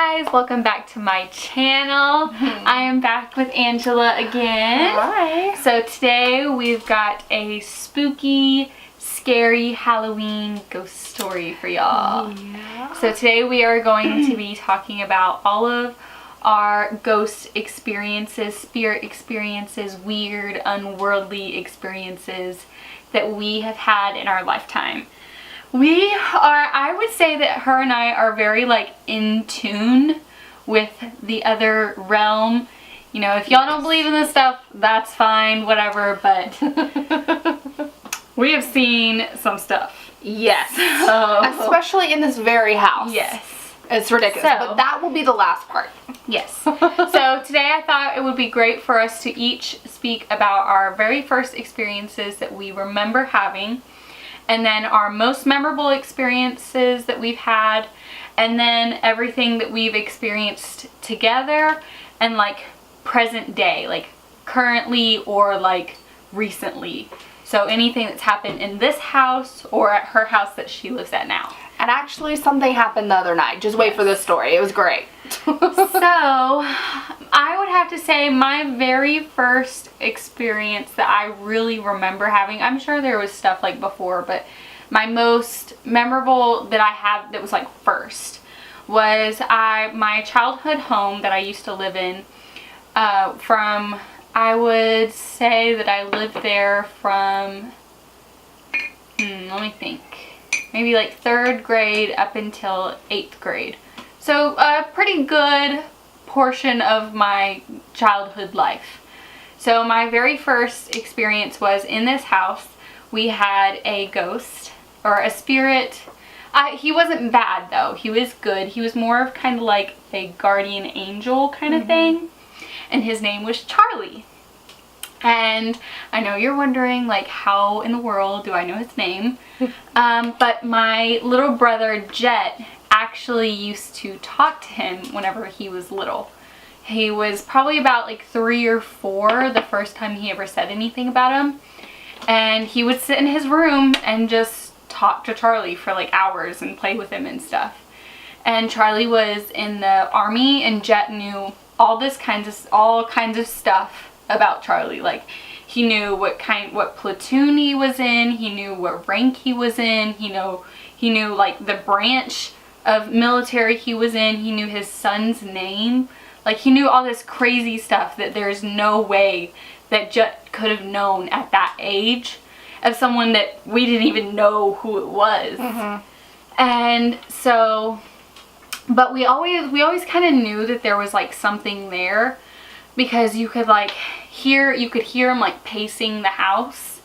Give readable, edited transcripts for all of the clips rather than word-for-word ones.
guys, welcome back to my channel. I am back with Angela again. Hi. So today we've got a spooky, scary Halloween ghost story for y'all. Yeah. So today we are going to be talking about all of our ghost experiences, spirit experiences, weird, unworldly experiences that we have had in our lifetime. I would say that her and I are very in tune with the other realm. You know, if y'all don't believe in this stuff, that's fine, whatever, but we have seen some stuff. Yes. So, especially in this very house. yes. It's ridiculous, So, but that will be the last part. Yes. So today I thought it would be great for us to each speak about our very first experiences that we remember having, and then our most memorable experiences that we've had, and then everything that we've experienced together and present day, currently or recently. So anything that's happened in this house or at her house that she lives at now. And actually something happened the other night. Just wait for this story. It was great. So, I would have to say my very first experience that I really remember having, I'm sure there was stuff before, but my most memorable that I have that was first was my childhood home that I used to live in I would say that I lived there from, let me think, maybe 3rd grade up until 8th grade. So a pretty good portion of my childhood life. So my very first experience was in this house. We had a ghost or a spirit. He wasn't bad though. He was good. He was more of kind of a guardian angel kind of thing. And his name was Charlie. And I know you're wondering how in the world do I know his name? But my little brother Jet actually used to talk to him whenever he was little. He was probably about 3 or 4 the first time he ever said anything about him. And he would sit in his room and just talk to Charlie for hours and play with him and stuff. And Charlie was in the army, and Jet knew all kinds of stuff about Charlie. He knew what platoon he was in, he knew what rank he was in, he knew the branch of military he was in, he knew his son's name. He knew all this crazy stuff that there's no way that Jet could have known at that age of someone that we didn't even know who it was. And so, but we always kind of knew that there was something there, because you could hear him pacing the house.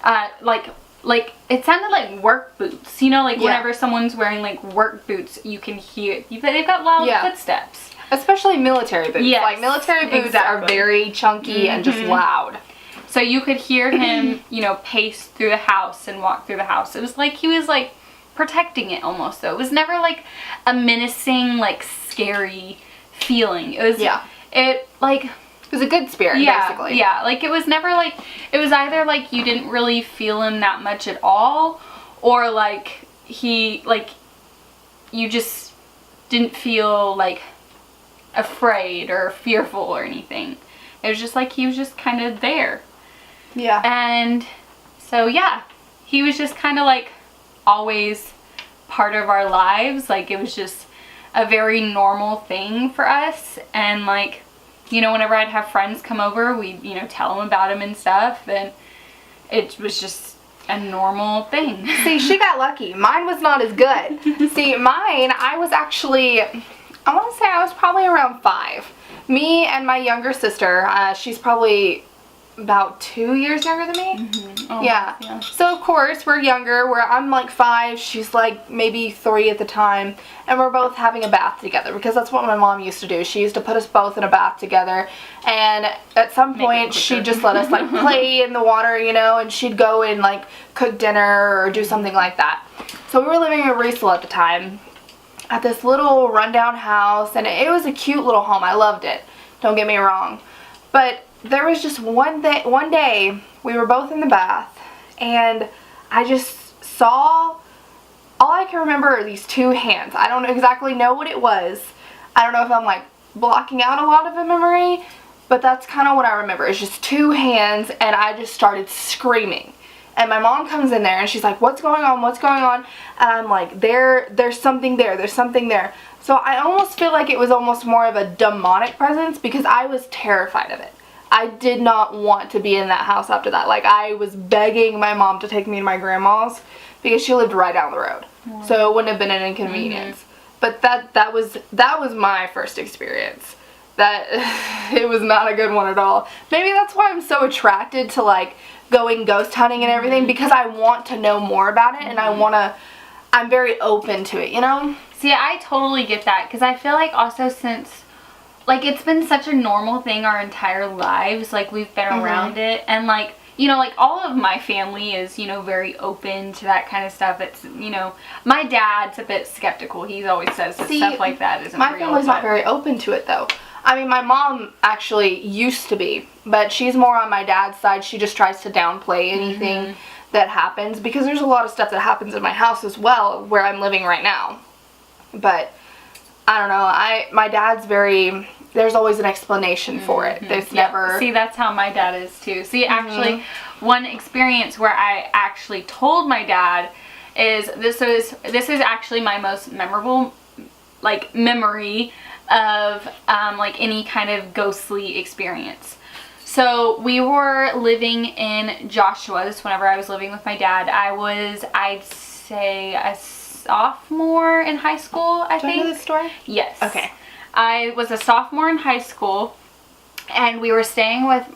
It sounded like work boots, you know, whenever someone's wearing work boots, you can hear, they've got loud footsteps. Especially military boots. Yes, military boots are very chunky and just loud. So you could hear him, pace through the house and walk through the house. It was he was protecting it almost, though. It was never a menacing, scary feeling. It was, it was a good spirit, basically. Yeah, it was never it was either you didn't really feel him that much at all, or he, you just didn't feel afraid or fearful or anything. It was just he was just kind of there. Yeah. And so, yeah, he was just kind of always part of our lives. It was just a very normal thing for us. And whenever I'd have friends come over, we'd, tell them about him and stuff. And it was just a normal thing. See, she got lucky. Mine was not as good. See, mine, I was actually, I want to say I was probably around 5. Me and my younger sister, she's probably about 2 years younger than me. Oh, yeah. So of course we're younger. I'm 5, she's maybe 3 at the time, and we're both having a bath together, because that's what my mom used to do. She used to put us both in a bath together, and at some point she'd just let us play in the water, and she'd go and cook dinner or do something like that. So we were living in Riesel at the time, at this little rundown house, and it was a cute little home. I loved it, don't get me wrong, but there was just one day we were both in the bath, and I just saw, all I can remember are these 2 hands. I don't exactly know what it was, I don't know if I'm like blocking out a lot of a memory, but that's kind of what I remember. It's just two hands, and I just started screaming. And my mom comes in there and she's like, what's going on? What's going on? And I'm like, there's something there. There's something there. So I almost feel like it was almost more of a demonic presence because I was terrified of it. I did not want to be in that house after that. Like, I was begging my mom to take me to my grandma's because she lived right down the road. Wow. So it wouldn't have been an inconvenience. But that was my first experience. That it was not a good one at all. Maybe that's why I'm so attracted to like going ghost hunting and everything, because I want to know more about it, and I'm very open to it, you know? See, I totally get that, because I feel like also since, like, it's been such a normal thing our entire lives, like, we've been around it, and, like, you know, like, all of my family is, you know, very open to that kind of stuff. It's, you know, my dad's a bit skeptical. He always says that stuff like that isn't real. My family's not very open to it, though. I mean, my mom actually used to be, but she's more on my dad's side. She just tries to downplay anything that happens, because there's a lot of stuff that happens in my house as well, where I'm living right now. But, I don't know, my dad's very, there's always an explanation for it. There's never... See, that's how my dad is too. See, actually, one experience where I actually told my dad is, this is actually my most memorable, like, memory of like any kind of ghostly experience. So we were living in Joshua. This whenever I was living with my dad. I was, I'd say, a sophomore in high school, I think. Do I know this story? Yes. Okay. I was a sophomore in high school, and we were staying with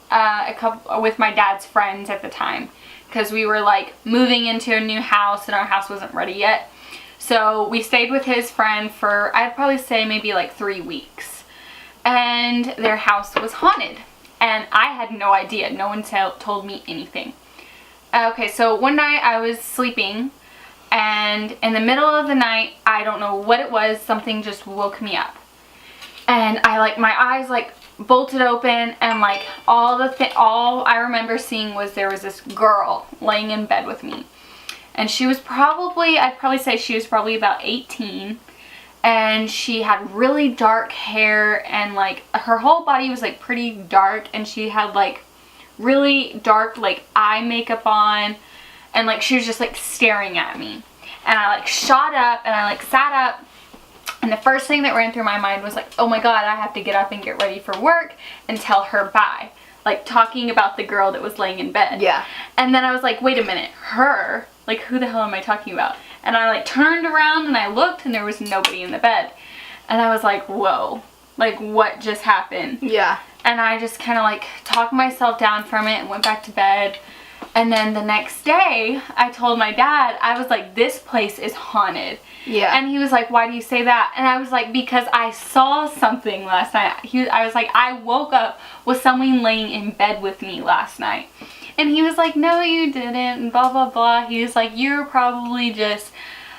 with my dad's friends at the time, because we were like moving into a new house and our house wasn't ready yet. So we stayed with his friend for, I'd probably say maybe like 3 weeks. And their house was haunted. And I had no idea. No one told me anything. Okay, so one night I was sleeping, and in the middle of the night, I don't know what it was, something just woke me up. And my eyes like bolted open, and like all I remember seeing was there was this girl laying in bed with me. And she was probably, I'd probably say she was probably about 18. And she had really dark hair, and like her whole body was like pretty dark, and she had like really dark like eye makeup on, and like she was just like staring at me. And I like shot up, and I like sat up, and the first thing that ran through my mind was like, oh my god, I have to get up and get ready for work and tell her bye. Like talking about the girl that was laying in bed. Yeah. And then I was like, wait a minute, her? Like, who the hell am I talking about? And I like turned around and I looked, and there was nobody in the bed. And I was like, whoa, like what just happened? Yeah. And I just kind of like talked myself down from it and went back to bed. And then the next day I told my dad, I was like, this place is haunted. Yeah. And he was like, why do you say that? And I was like, because I saw something last night. I was like, I woke up with someone laying in bed with me last night. And he was like, no, you didn't, and blah, blah, blah. He was like, you're probably just,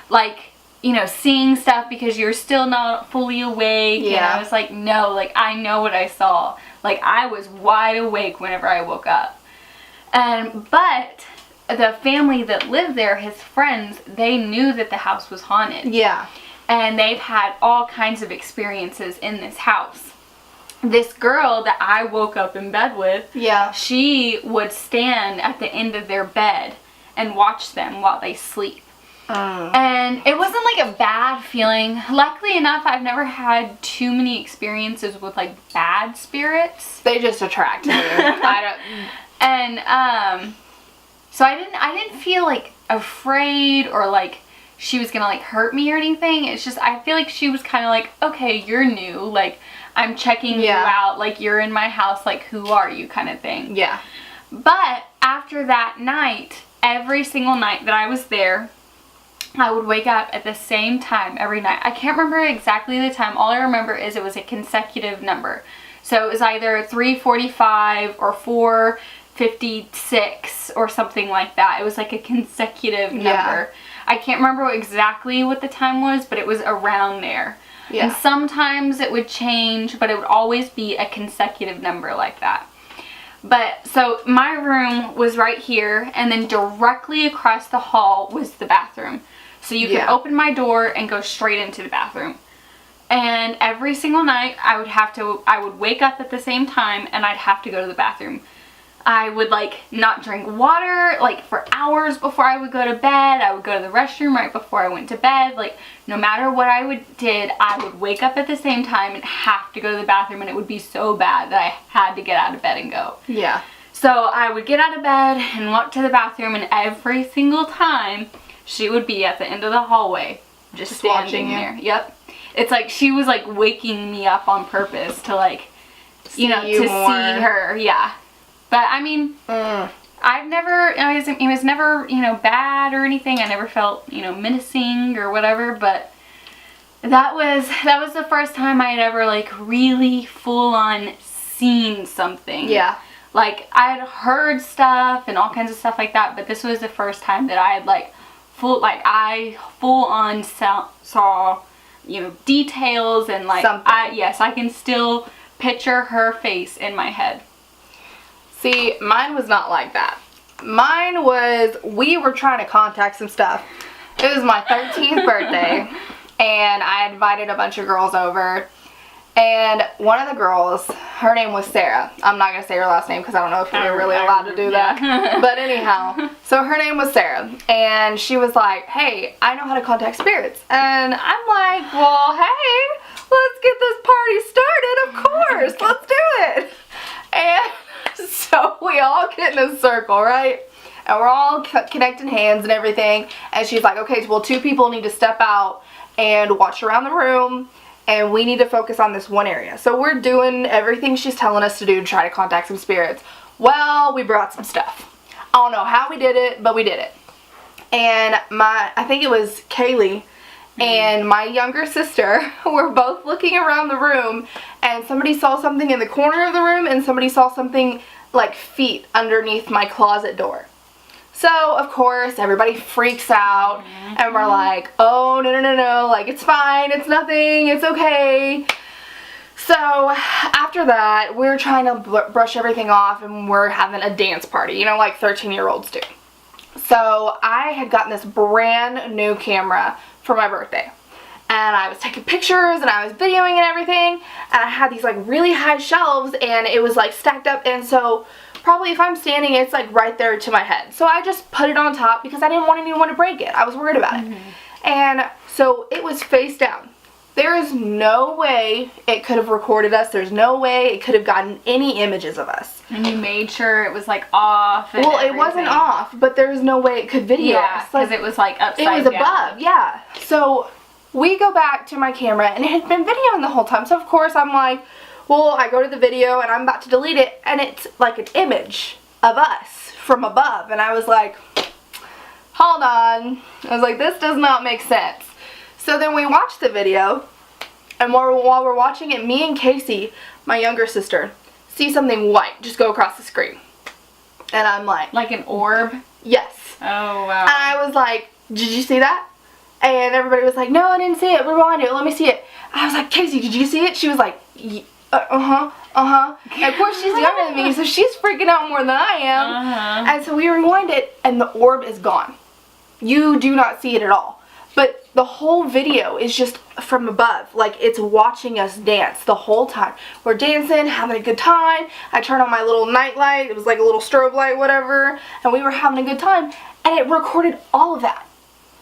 like, you know, seeing stuff because you're still not fully awake. Yeah. And I was like, no, like, I know what I saw. Like, I was wide awake whenever I woke up. But the family that lived there, his friends, they knew that the house was haunted. Yeah. And they've had all kinds of experiences in this house. This girl that I woke up in bed with, she would stand at the end of their bed and watch them while they sleep. And it wasn't like a bad feeling. Luckily enough, I've never had too many experiences with like bad spirits. They just attract me. So I didn't feel like afraid or like she was gonna like hurt me or anything. It's just, I feel like she was kind of like, okay, you're new, like I'm checking you out, like you're in my house, like who are you kind of thing. Yeah. But after that night, every single night that I was there, I would wake up at the same time every night. I can't remember exactly the time. All I remember is it was a consecutive number. So it was either 3:45 or 4:56 or something like that. It was like a consecutive number. I can't remember exactly what the time was, but it was around there. Yeah. And sometimes it would change, but it would always be a consecutive number like that. But, so my room was right here, and then directly across the hall was the bathroom. So you could open my door and go straight into the bathroom. And every single night I would wake up at the same time and I'd have to go to the bathroom. I would like not drink water like for hours before I would go to bed. I would go to the restroom right before I went to bed. Like no matter what I did, I would wake up at the same time and have to go to the bathroom, and it would be so bad that I had to get out of bed and go. Yeah. So I would get out of bed and walk to the bathroom, and every single time she would be at the end of the hallway just standing there. Yep. It's like she was like waking me up on purpose to like, see her. Yeah. But I mean, it was never, bad or anything. I never felt, menacing or whatever, but that was the first time I had ever like really full on seen something. Yeah. Like I had heard stuff and all kinds of stuff like that, but this was the first time that I had like full on saw details, and like I can still picture her face in my head. See, mine was not like that. Mine was, we were trying to contact some stuff. It was my 13th birthday, and I invited a bunch of girls over, and one of the girls, her name was Sarah. I'm not going to say her last name because I don't know if we're really allowed to do that. But anyhow, so her name was Sarah, and she was like, hey, I know how to contact spirits. And I'm like, well, hey, let's get this party started, of course. Let's do it. And so we all get in a circle, right? And we're all connecting hands and everything. And she's like, okay, well, 2 people need to step out and watch around the room. And we need to focus on this one area. So we're doing everything she's telling us to do to try to contact some spirits. Well, we brought some stuff. I don't know how we did it, but we did it. And I think it was Kaylee and my younger sister were both looking around the room, and somebody saw something in the corner of the room, and somebody saw something like feet underneath my closet door. So, of course, everybody freaks out, and we're like, oh, no, like, it's fine, it's nothing, it's okay. So, after that, we're trying to brush everything off, and we're having a dance party, like 13-year-olds do. So, I had gotten this brand new camera for my birthday, and I was taking pictures, and I was videoing and everything, and I had these, like, really high shelves, and it was, like, stacked up, and so probably if I'm standing, it's like right there to my head. So I just put it on top because I didn't want anyone to break it. I was worried about it. And so it was face down. There is no way it could have recorded us. There's no way it could have gotten any images of us. And you made sure it was like off and everything. It wasn't off, but there was no way it could video us. Because it was like upside down. It was above, yeah. So we go back to my camera, and it had been videoing the whole time. So of course I'm like, well, I go to the video and I'm about to delete it, and it's like an image of us from above, and I was like, hold on. I was like, this does not make sense. So then we watched the video, and while we're watching it, me and Casey, my younger sister, see something white just go across the screen. And I'm like... Like an orb? Yes. Oh, wow. And I was like, did you see that? And everybody was like, no, I didn't see it. Rewind it. Let me see it. And I was like, Casey, did you see it? She was like, and of course she's younger than me, so she's freaking out more than I am. And so we rewind it, and the orb is gone. You do not see it at all. But the whole video is just from above. Like, it's watching us dance the whole time. We're dancing, having a good time. I turned on my little night light. It was like a little strobe light, whatever. And we were having a good time. And it recorded all of that.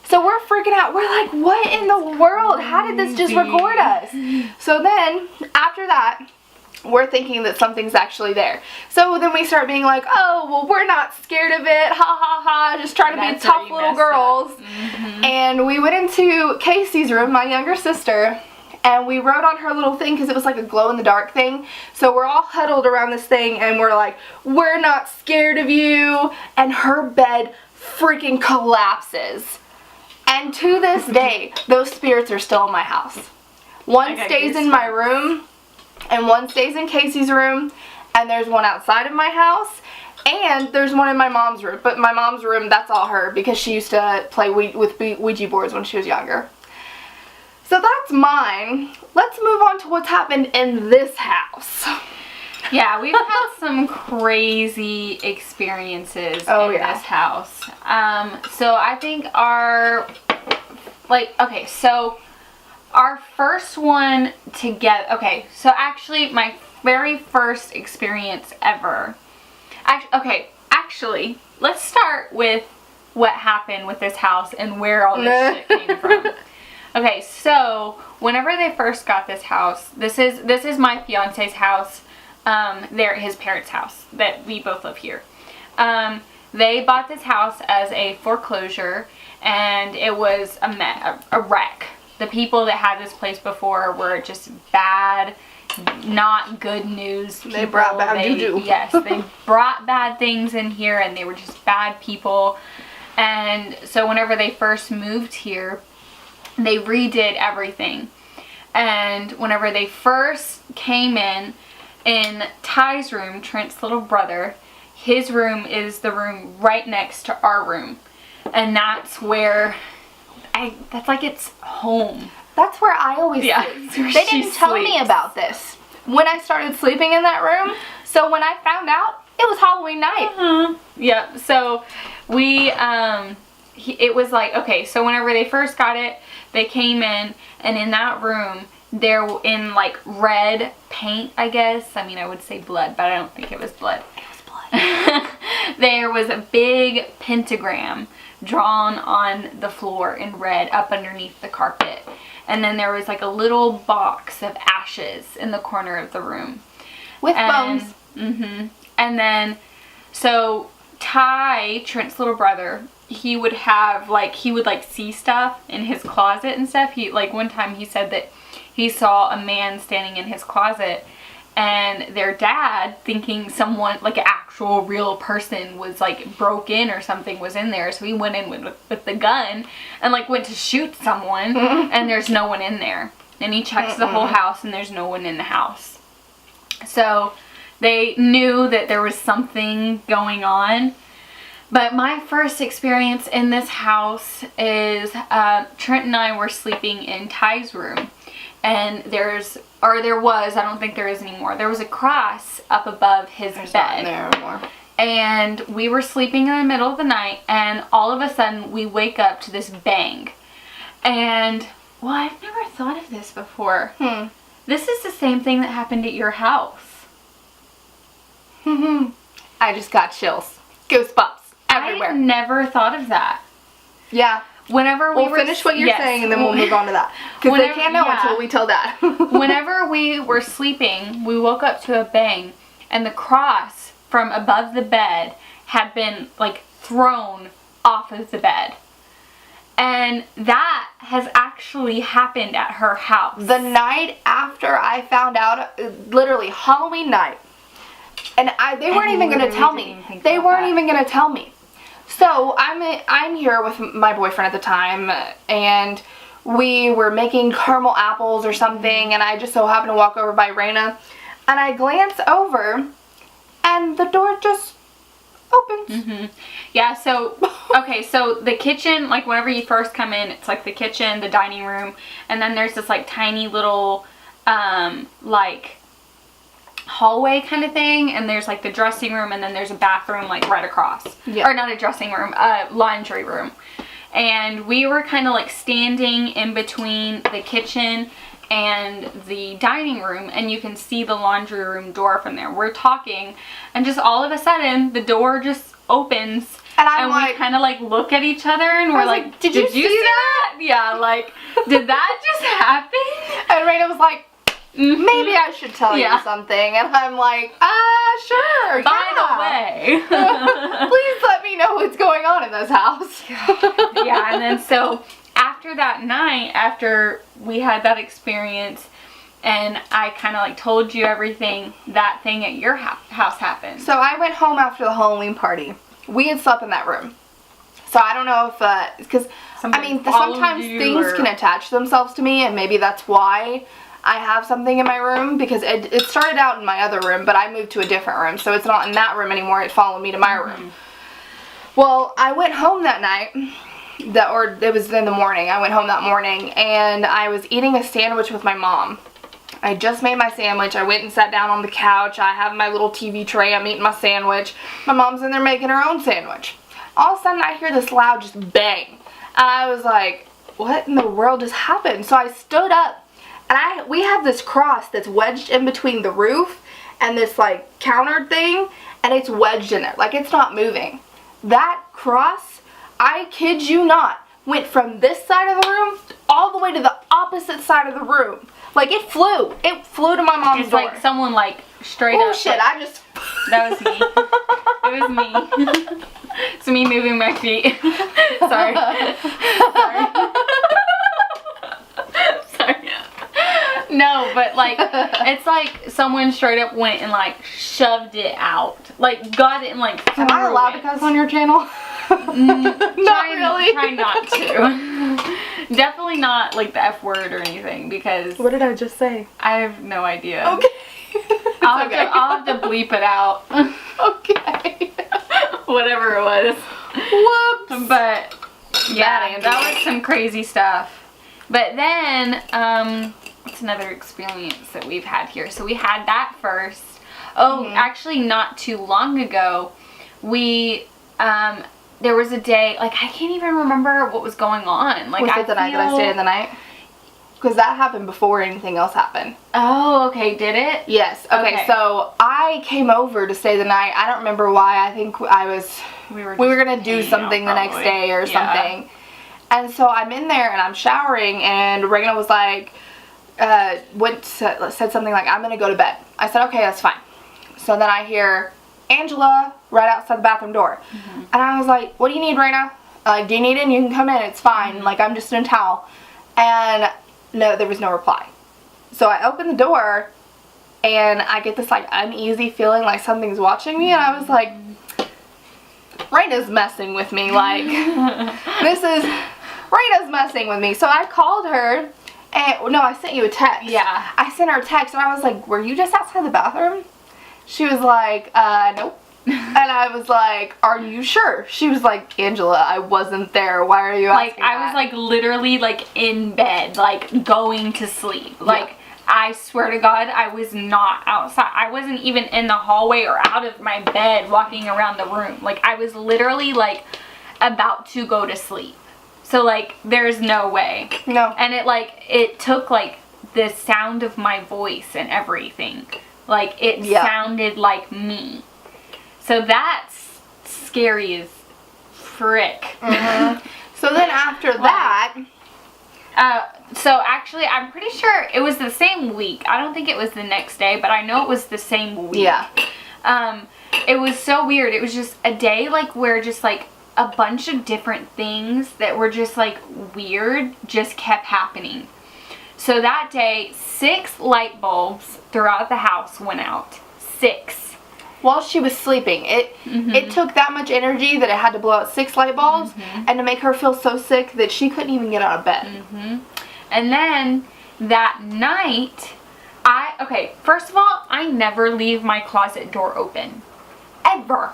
So we're freaking out. We're like, what in the world? How did this just record us? So then, after that, we're thinking that something's actually there. So then we start being like, oh, well, we're not scared of it. Ha, ha, ha. Just trying to be tough little girls. And we went into Casey's room, my younger sister, and we wrote on her little thing because it was like a glow-in-the-dark thing. So we're all huddled around this thing, and we're like, we're not scared of you. And her bed freaking collapses. And to this day, those spirits are still in my house. One stays in my room, and one stays in Casey's room, and there's one outside of my house, and there's one in my mom's room. But my mom's room, that's all her, because she used to play with Ouija boards when she was younger. So that's mine. Let's move on to what's happened in this house. Yeah, we've had some crazy experiences in this house. So I think so our first one together. Okay, so actually my very first experience ever. Actually, let's start with what happened with this house and where all this shit came from. Okay, so whenever they first got this house, this is my fiance's house. They're his parents' house that we both live here. They bought this house as a foreclosure, and it was a wreck. The people that had this place before were just bad, not good news people. They brought bad juju. Yes, they brought bad things in here, and they were just bad people. And so whenever they first moved here, they redid everything. And whenever they first came in Ty's room, Trent's little brother, his room is the room right next to our room. And that's where that's like it's home. That's where I always sleep. They didn't tell me about this when I started sleeping in that room. So when I found out, it was Halloween night. Yeah, so we, it was like, okay, so whenever they first got it, they came in, and in that room, they're in like red paint, I guess. I mean, I would say blood, but I don't think it was blood. It was blood. There was a big pentagram drawn on the floor in red up underneath the carpet. And then there was like a little box of ashes in the corner of the room. With bones. And then, so Ty, Trent's little brother, he would see stuff in his closet and stuff. One time he said that he saw a man standing in his closet, and their dad, thinking someone, like an actual real person, was like broke in or something, was in there. So he went in with the gun and like went to shoot someone, and there's no one in there. And he checks the whole house, and there's no one in the house. So they knew that there was something going on. But my first experience in this house is Trent and I were sleeping in Ty's room. And there was, I don't think there is anymore, there was a cross up above his bed. Not there anymore. And we were sleeping in the middle of the night, and all of a sudden we wake up to this bang. And, well, I've never thought of this before. This is the same thing that happened at your house. I just got chills. Goosebumps everywhere. I never thought of that. Yeah. Whenever we'll finish what you're saying, and then we'll move on to that. Because they can't know until we tell Dad. Whenever we were sleeping, we woke up to a bang, and the cross from above the bed had been like thrown off of the bed. And that has actually happened at her house. The night after I found out, literally Halloween night, and they weren't even going to tell me. They weren't even going to tell me. So I'm here with my boyfriend at the time, and we were making caramel apples or something, and I just so happened to walk over by Raina, and I glance over, and the door just opens. Yeah, so, okay, so the kitchen, like whenever you first come in, it's like the kitchen, the dining room, and then there's this like tiny little, like hallway kind of thing, and there's like the dressing room, and then there's a bathroom like right across. Or not a dressing room, a laundry room. And we were kind of like standing in between the kitchen and the dining room, and you can see the laundry room door from there. We're talking, and just all of a sudden the door just opens, and we kind of like look at each other, and we're like, did you see that? Yeah, like, did that just happen? And Raina was like, maybe I should tell you something. And I'm like, sure. By the way, please let me know what's going on in this house. Yeah, and then so after that night, after we had that experience, and I kind of like told you everything, that thing at your house happened. So I went home after the Halloween party. We had slept in that room. So I don't know if, because, I mean, sometimes things can attach themselves to me, and maybe that's why I have something in my room, because it started out in my other room, but I moved to a different room, so it's not in that room anymore. It followed me to my room. Well, I went home that night, or it was in the morning. I went home that morning, and I was eating a sandwich with my mom. I just made my sandwich. I went and sat down on the couch. I have my little TV tray. I'm eating my sandwich. My mom's in there making her own sandwich. All of a sudden, I hear this loud just bang. And I was like, what in the world just happened? So I stood up, and we have this cross that's wedged in between the roof and this like counter thing, and it's wedged in there, like it's not moving. That cross, I kid you not, went from this side of the room all the way to the opposite side of the room. Like it flew to my mom's It's door. like someone like straight Oh up. shit, like, I just... That was me. It was me. It's me moving my feet. Sorry. Sorry. No, but like, it's like someone straight up went and like shoved it out. Like got it and like threw Am I allowed to cuss on your channel? Not really. Try not to. Definitely not like the F word or anything, because What did I just say? I have no idea. Okay. I'll have to bleep it out. Okay. Whatever it was. Whoops. But yeah, Angie. that was some crazy stuff. But then, it's another experience that we've had here. So we had that first. Oh, actually not too long ago, we, there was a day, like I can't even remember what was going on. Like Was it the night that I stayed in the night? Because that happened before anything else happened. Oh, okay, did it? Yes. Okay, so I came over to stay the night. I don't remember why. I think we were going to do something the next day or something. And so I'm in there and I'm showering, and Reina was like, said something like, I'm going to go to bed. I said, okay, that's fine. So then I hear Angela right outside the bathroom door. And I was like, what do you need, Reina? Like, do you need it? You can come in. It's fine. Like, I'm just in a towel. And no, there was no reply. So I opened the door, and I get this like uneasy feeling like something's watching me, and I was like, Reina's messing with me. Like, Reina's messing with me. So I called her, and no, I sent you a text. Yeah. I sent her a text, and I was like, were you just outside the bathroom? She was like, nope. And I was like, are you sure? She was like, Angela, I wasn't there. Why are you asking I was like literally like in bed, like going to sleep. Like, I swear to God, I was not outside. I wasn't even in the hallway or out of my bed walking around the room. Like, I was literally like about to go to sleep. So like, there's no way. No. And it took like the sound of my voice and everything. Like, it sounded like me. So that's scary as frick. So then after that... So actually, I'm pretty sure it was the same week. I don't think it was the next day, but I know it was the same week. Yeah. It was so weird. It was just a day like where just like a bunch of different things that were just like weird just kept happening. So that day, 6 light bulbs throughout the house went out. 6. While she was sleeping. It took that much energy that it had to blow out 6 light bulbs, and to make her feel so sick that she couldn't even get out of bed. And then that night, okay, first of all, I never leave my closet door open. Ever.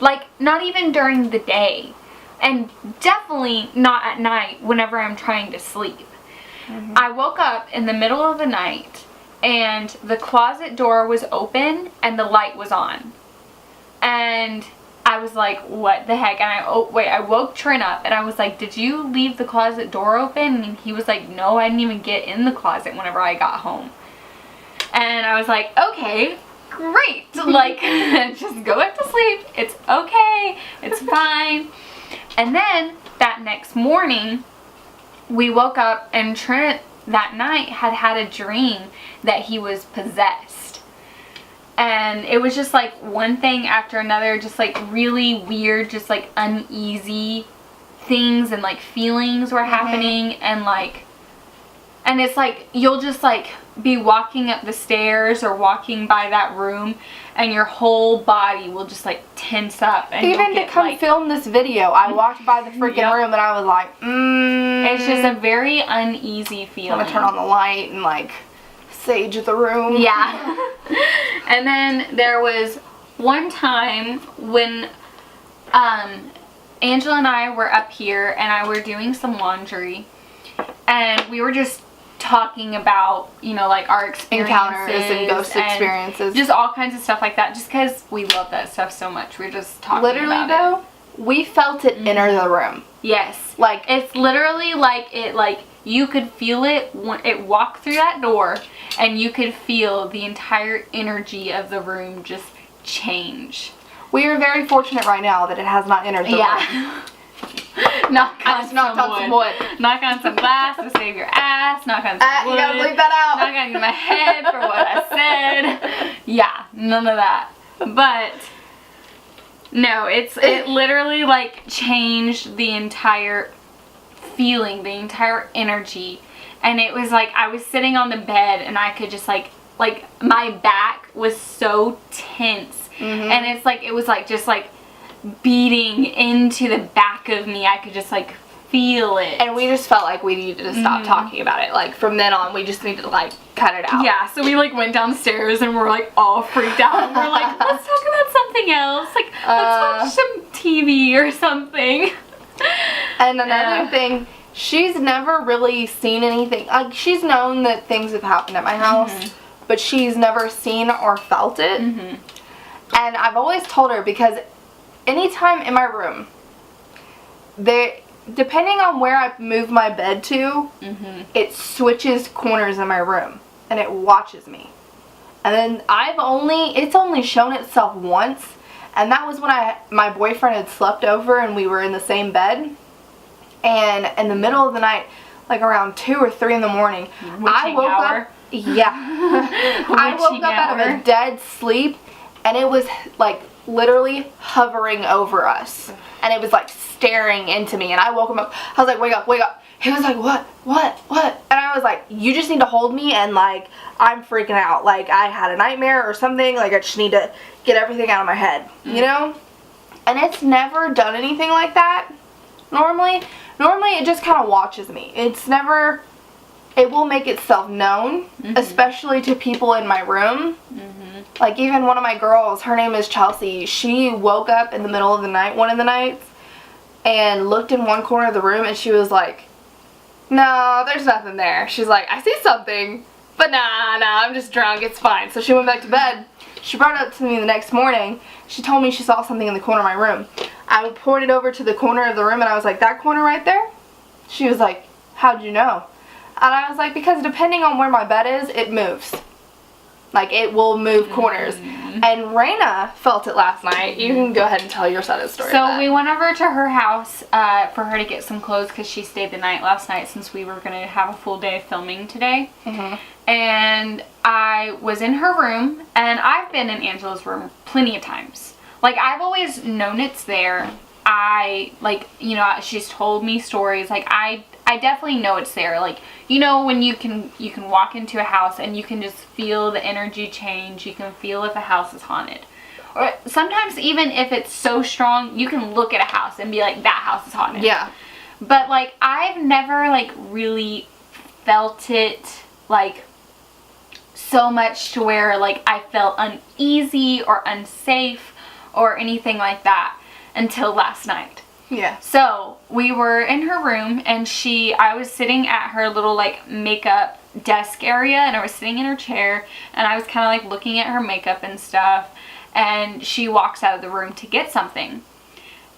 Like, not even during the day. And definitely not at night whenever I'm trying to sleep. I woke up in the middle of the night, and the closet door was open and the light was on. And I was like, what the heck? And I woke Trent up and I was like, did you leave the closet door open? And he was like, no, I didn't even get in the closet whenever I got home. And I was like, okay, great. Like, just go back to sleep. It's okay. It's fine. And then that next morning, we woke up and Trent that night had a dream that he was possessed. And it was just like one thing after another, just like really weird, just like uneasy things and like feelings were happening. And it's like you'll just like be walking up the stairs or walking by that room and your whole body will just like tense up. And even to come film this video, I walked by the freaking room and I was like, It's just a very uneasy feeling. I'm gonna turn on the light and like sage the room. Yeah. And then there was one time when Angela and I were up here and I were doing some laundry and we were just talking about, you know, like our experiences Encounters and ghost experiences. Just all kinds of stuff like that, just because we love that stuff so much. We're just talking literally about though, we felt it enter the room. Yes. Like, It's literally like you could feel it when it walked through that door, and you could feel the entire energy of the room just change. we are very fortunate right now that it has not entered the room. Yeah. Knock on some wood. Knock on some glass to save your ass. Knock on some wood. You gotta bleep that out. Knock on my head for what I said. Yeah, none of that. But no, it literally like changed the entire feeling, the entire energy. And it was like I was sitting on the bed and I could just like my back was so tense. And it's like it was like just like beating into the back of me. I could just like feel it. And we just felt like we needed to stop talking about it. Like from then on, we just needed to like cut it out. Yeah, so we like went downstairs and we're like all freaked out. And we're like, let's talk about something else. Like, let's watch some TV or something. And another thing, she's never really seen anything. Like, she's known that things have happened at my house, but she's never seen or felt it. And I've always told her, because anytime in my room, depending on where I move my bed to, it switches corners in my room, and it watches me. And then it's only shown itself once, and that was when my boyfriend had slept over and we were in the same bed. And in the middle of the night, like around 2 or 3 in the morning, I woke up. Yeah. I woke up out of a dead sleep, and it was like literally hovering over us, and it was like staring into me. And I woke him up. I was like, wake up, wake up. He was like, what? And I was like, you just need to hold me, and like I'm freaking out, like I had a nightmare or something, like I just need to get everything out of my head, you know. And it's never done anything like that normally it just kind of watches me. It will make itself known, especially to people in my room. Like even one of my girls, her name is Chelsea, she woke up in the middle of the night, one of the nights, and looked in one corner of the room, and she was like, no, there's nothing there. She's like, I see something, but nah, I'm just drunk, it's fine. So she went back to bed. She brought it up to me the next morning. She told me she saw something in the corner of my room. I pointed over to the corner of the room, and I was like, that corner right there? She was like, how'd you know? And I was like, because depending on where my bed is, it moves. Like, it will move corners. And Raina felt it last night. You can go ahead and tell your side of the story. So we went over to her house for her to get some clothes, because she stayed the night last night since we were going to have a full day of filming today. And I was in her room, and I've been in Angela's room plenty of times. Like, I've always known it's there. She's told me stories. Like, I definitely know it's there. Like, you know, when you can walk into a house and you can just feel the energy change. You can feel if a house is haunted. Or sometimes even if it's so strong, you can look at a house and be like, that house is haunted. Yeah. But, like, I've never, like, really felt it, like, so much to where, like, I felt uneasy or unsafe or anything like that until last night. Yeah. So we were in her room, and I was sitting at her little like makeup desk area, and I was sitting in her chair, and I was kind of like looking at her makeup and stuff, and she walks out of the room to get something,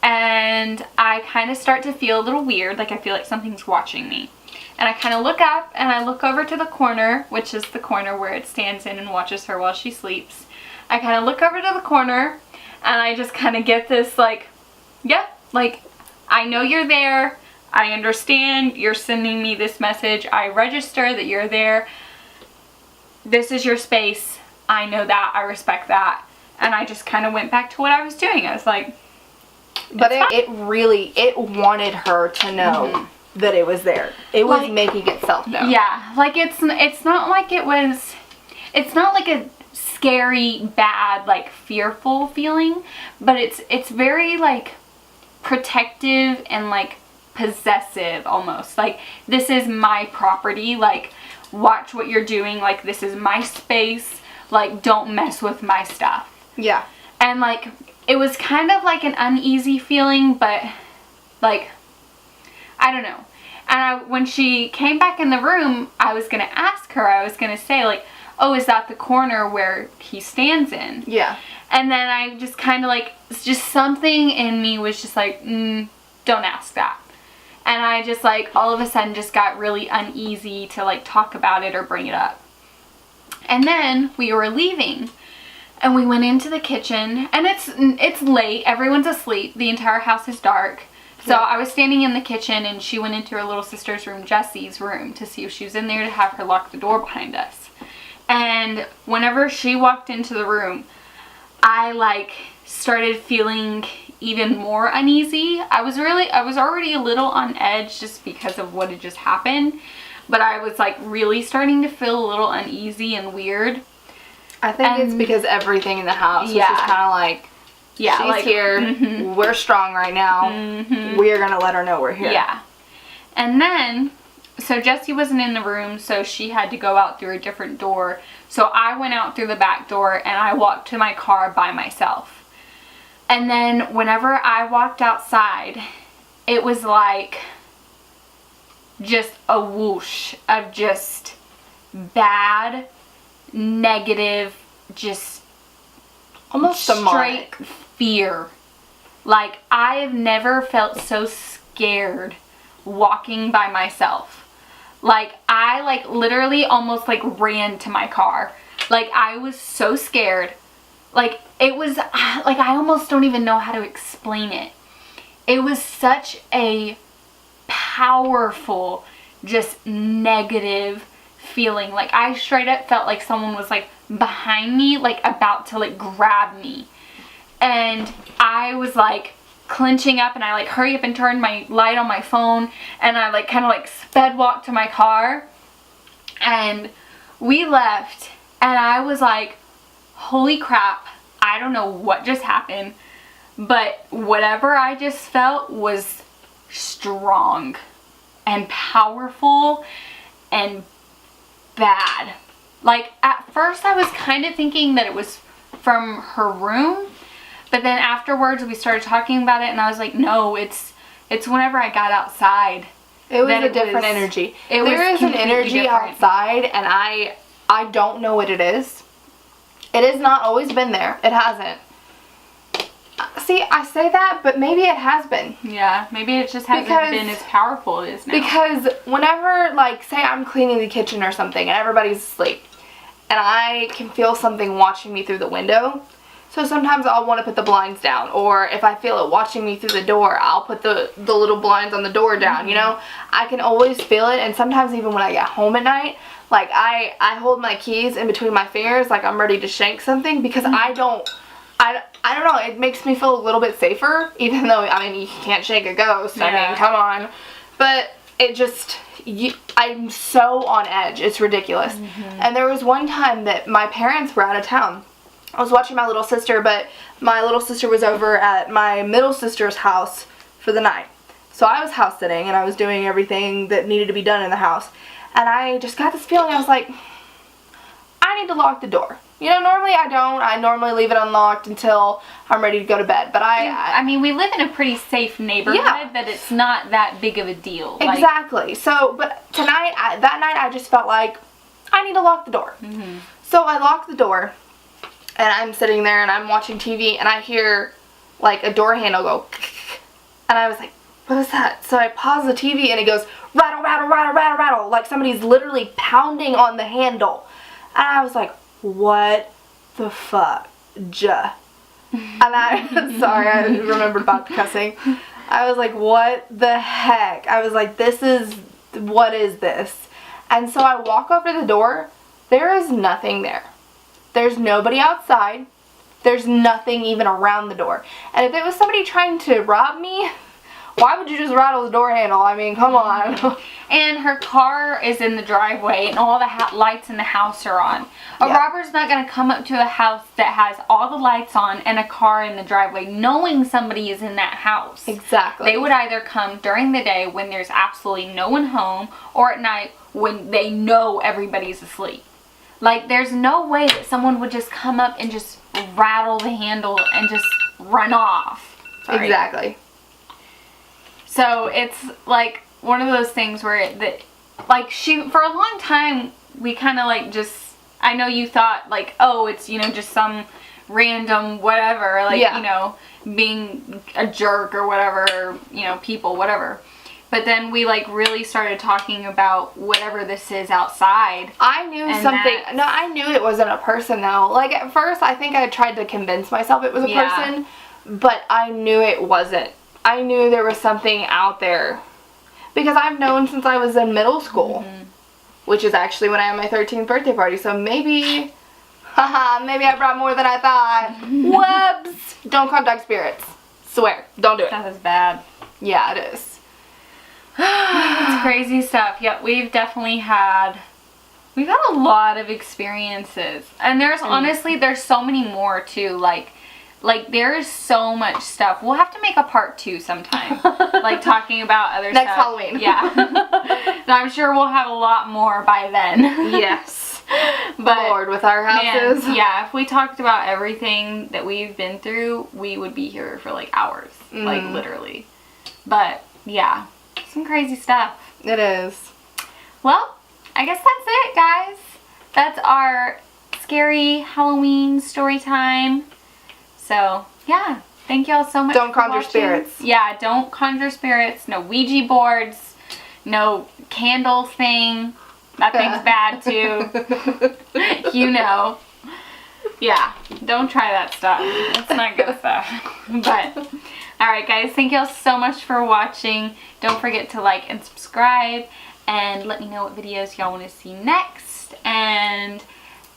and I kind of start to feel a little weird, like I feel like something's watching me. And I kind of look up, and I look over to the corner, which is the corner where it stands in and watches her while she sleeps. I kind of look over to the corner, and I just kind of get this like, yep. Like, I know you're there. I understand you're sending me this message. I register that you're there. This is your space. I know that. I respect that. And I just kind of went back to what I was doing. I was like, but it wanted her to know that it was there. It was like, making itself known. Yeah. Like, it's not like it's not like a scary, bad, like, fearful feeling. But it's very, like, protective and like possessive almost. Like, this is my property, like, watch what you're doing, like, this is my space, like, don't mess with my stuff. Yeah. And like, it was kind of like an uneasy feeling, but like, I don't know. And when she came back in the room, I was gonna ask her, I was gonna say like, oh, is that the corner where he stands in? Yeah. And then I just kind of like, just something in me was just like, don't ask that. And I just like all of a sudden just got really uneasy to like talk about it or bring it up. And then we were leaving and we went into the kitchen, and it's late, everyone's asleep, the entire house is dark. So I was standing in the kitchen and she went into her little sister's room, Jessie's room, to see if she was in there, to have her lock the door behind us. And whenever she walked into the room, I like started feeling even more uneasy. I was already a little on edge just because of what had just happened, but I was like really starting to feel a little uneasy and weird. I think it's because everything in the house was just kind of like, she's like, here, we're strong right now, we're gonna let her know we're here. Yeah. And then, so Jessie wasn't in the room, so she had to go out through a different door. So I went out through the back door and I walked to my car by myself. And then whenever I walked outside, it was like just a whoosh of just bad, negative, just almost straight fear. Like, I have never felt so scared walking by myself. Like, I like literally almost like ran to my car. Like, I was so scared. Like, it was like, I almost don't even know how to explain it. It was such a powerful, just negative feeling. Like, I straight up felt like someone was like behind me, like about to like grab me. And I was like clenching up, and I like hurry up and turned my light on my phone, and I like kind of like sped walked to my car, and we left. And I was like, holy crap, I don't know what just happened, but whatever I just felt was strong and powerful and bad. Like, at first I was kind of thinking that it was from her room, but then afterwards we started talking about it, and I was like, no, it's whenever I got outside. It was a different energy. There is an energy outside, and I don't know what it is. It has not always been there. It hasn't. See, I say that, but maybe it has been. Yeah, maybe it just hasn't been as powerful as it is now. Because whenever, like, say I'm cleaning the kitchen or something and everybody's asleep, and I can feel something watching me through the window, so sometimes I'll want to put the blinds down, or if I feel it watching me through the door, I'll put the little blinds on the door down, you know? I can always feel it, and sometimes even when I get home at night, like, I hold my keys in between my fingers like I'm ready to shank something, because I don't know, it makes me feel a little bit safer, even though, I mean, you can't shake a ghost, I mean, come on. But it just, I'm so on edge, it's ridiculous. And there was one time that my parents were out of town. I was watching my little sister, but my little sister was over at my middle sister's house for the night. So I was house sitting, and I was doing everything that needed to be done in the house. And I just got this feeling, I was like, I need to lock the door. You know, normally I don't. I normally leave it unlocked until I'm ready to go to bed. But I mean, we live in a pretty safe neighborhood, that it's not that big of a deal. Exactly. So, but tonight, that night, I just felt like I need to lock the door. So I locked the door, and I'm sitting there, and I'm watching TV, and I hear, like, a door handle go, and I was like, what is that? So I pause the TV, and it goes, rattle, rattle, rattle, rattle, rattle, like somebody's literally pounding on the handle. And I was like, what the fuck? And I, sorry, I remembered about the cussing. I was like, what the heck? I was like, what is this? And so I walk over to the door. There is nothing there. There's nobody outside. There's nothing even around the door. And if it was somebody trying to rob me, why would you just rattle the door handle? I mean, come on. And her car is in the driveway, and all the lights in the house are on. A robber's not going to come up to a house that has all the lights on and a car in the driveway knowing somebody is in that house. Exactly. They would either come during the day when there's absolutely no one home, or at night when they know everybody's asleep. Like, there's no way that someone would just come up and just rattle the handle and just run off. Sorry. Exactly. So it's like one of those things where like, for a long time, we kind of like just, I know you thought like, oh, it's, you know, just some random whatever, like, you know, being a jerk or whatever, or, you know, people, whatever. But then we like really started talking about whatever this is outside. I knew something. No, I knew it wasn't a person though. Like at first, I think I tried to convince myself it was a person, but I knew it wasn't. I knew there was something out there because I've known since I was in middle school, which is actually when I had my 13th birthday party. So maybe, maybe I brought more than I thought. Whoops! Don't contact spirits. Swear, don't do it. That is bad. Yeah, it is. It's crazy stuff. Yeah, we've had a lot of experiences, and there's honestly there's so many more too. Like there's so much stuff. We'll have to make a part 2 sometime, like talking about other Next stuff. Halloween. Yeah. So I'm sure we'll have a lot more by then. Yes. But Lord, with our houses. man, yeah, if we talked about everything that we've been through, we would be here for like hours, like literally. But yeah. Some crazy stuff. It is. Well, I guess that's it, guys. That's our scary Halloween story time. So, yeah. Thank y'all so much Don't for conjure watching. spirits. Yeah, don't conjure spirits. No Ouija boards. No candle thing. That thing's bad, too. You know. Yeah, don't try that stuff. It's not good stuff. But... alright guys, thank y'all so much for watching. Don't forget to like and subscribe and let me know what videos y'all want to see next, and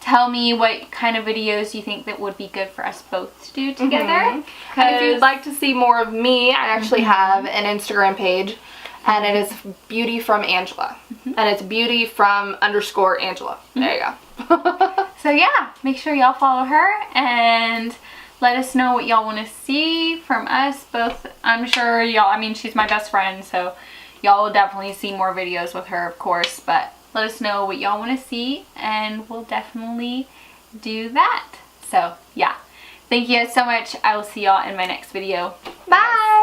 tell me what kind of videos you think that would be good for us both to do together. And if you'd like to see more of me, I actually have an Instagram page, and it is Beauty from Angela. And it's Beauty from _Angela. There you go. So yeah, make sure y'all follow her and let us know what y'all want to see from us both. I'm sure y'all, I mean, she's my best friend, so y'all will definitely see more videos with her, of course, but let us know what y'all want to see, and we'll definitely do that. So, yeah. Thank you guys so much. I will see y'all in my next video. Bye!